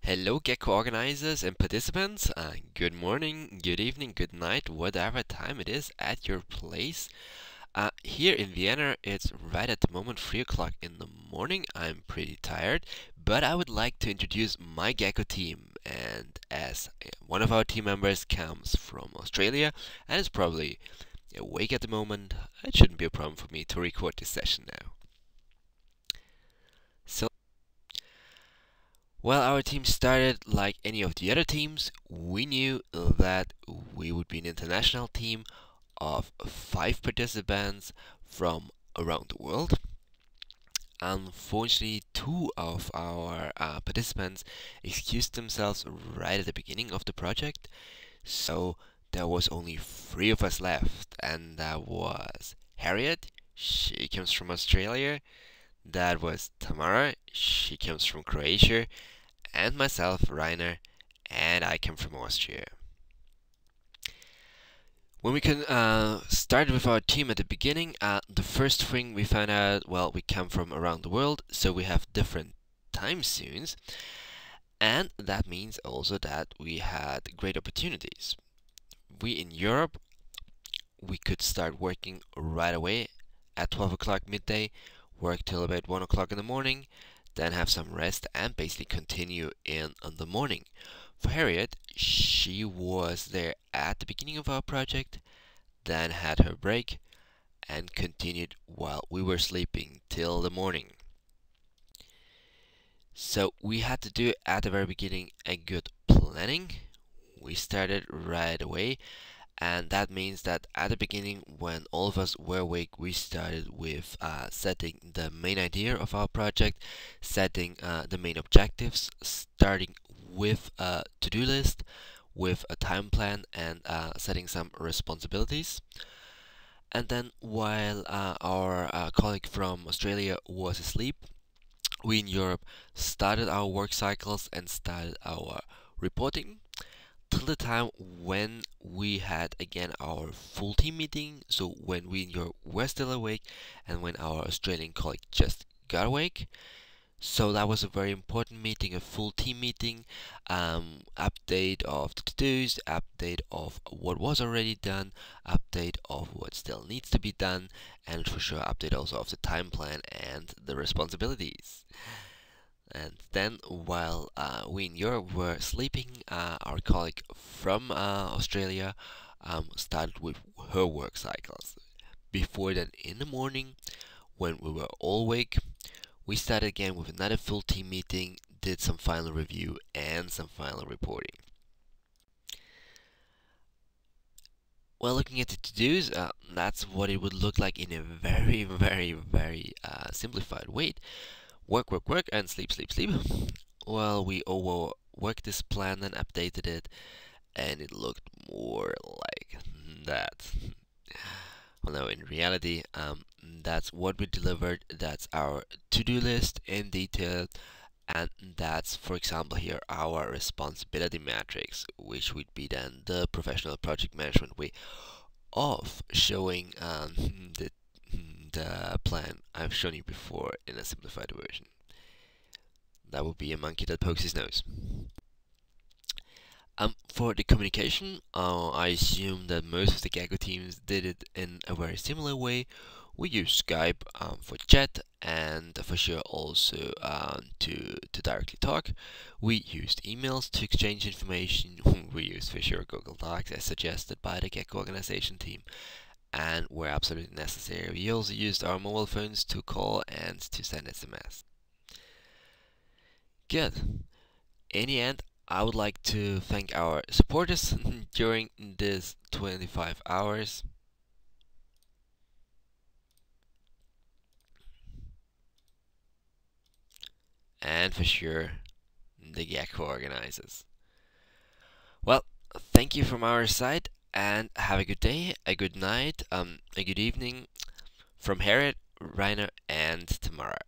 Hello, GeCCo organizers and participants. Good morning, good evening, good night, whatever time it is at your place. Here in Vienna, it's right at the moment 3 o'clock in the morning. I'm pretty tired, but I would like to introduce my GeCCo team. And as one of our team members comes from Australia and is probably awake at the moment, it shouldn't be a problem for me to record this session now. Well, our team started like any of the other teams. We knew that we would be an international team of 5 participants from around the world. Unfortunately, 2 of our participants excused themselves right at the beginning of the project, so there was only 3 of us left, and that was Harriet, she comes from Australia, that was Tamara, she comes from Croatia, and myself, Rainer, and I come from Austria. When we started with our team at the beginning, the first thing we found out, well, we come from around the world, so we have different time zones, and that means also that we had great opportunities. We in Europe, we could start working right away at 12 o'clock midday, work till about 1 o'clock in the morning, then have some rest and basically continue in the morning. For Harriet, she was there at the beginning of our project, then had her break and continued while we were sleeping till the morning. So we had to do at the very beginning a good planning. We started right away, and that means that at the beginning, when all of us were awake, we started with setting the main idea of our project, setting the main objectives, starting with a to-do list, with a time plan, and setting some responsibilities. And then while our colleague from Australia was asleep, we in Europe started our work cycles and started our reporting till the time when we had again our full team meeting, so when we in Europe were still awake and when our Australian colleague just got awake. So that was a very important meeting, a full team meeting, update of the to-dos, update of what was already done, update of what still needs to be done, and for sure update also of the time plan and the responsibilities. And then, while we in Europe were sleeping, our colleague from Australia started with her work cycles. Before then, in the morning, when we were all awake, we started again with another full team meeting, did some final review and some final reporting. Well, looking at the to-dos, that's what it would look like in a very, very simplified way. Work, work, work, and sleep, sleep, sleep. Well, we overworked this plan and updated it, and it looked more like that. Well, no, in reality, that's what we delivered. That's our to-do list in detail, and that's, for example, here our responsibility matrix, which would be then the professional project management way of showing the plan I've shown you before in a simplified version. That would be a monkey that pokes his nose. For the communication, I assume that most of the GeCCo teams did it in a very similar way. We use Skype for chat and for sure also to directly talk. We used emails to exchange information. We used for sure Google Docs as suggested by the GeCCo organization team, and where absolutely necessary, we also used our mobile phones to call and to send SMS. Good. In the end, I would like to thank our supporters during this 25 hours. And for sure, the GeCCo organizers. Well, thank you from our side, and have a good day, a good night, a good evening from Harriet, Rainer, and Tamara.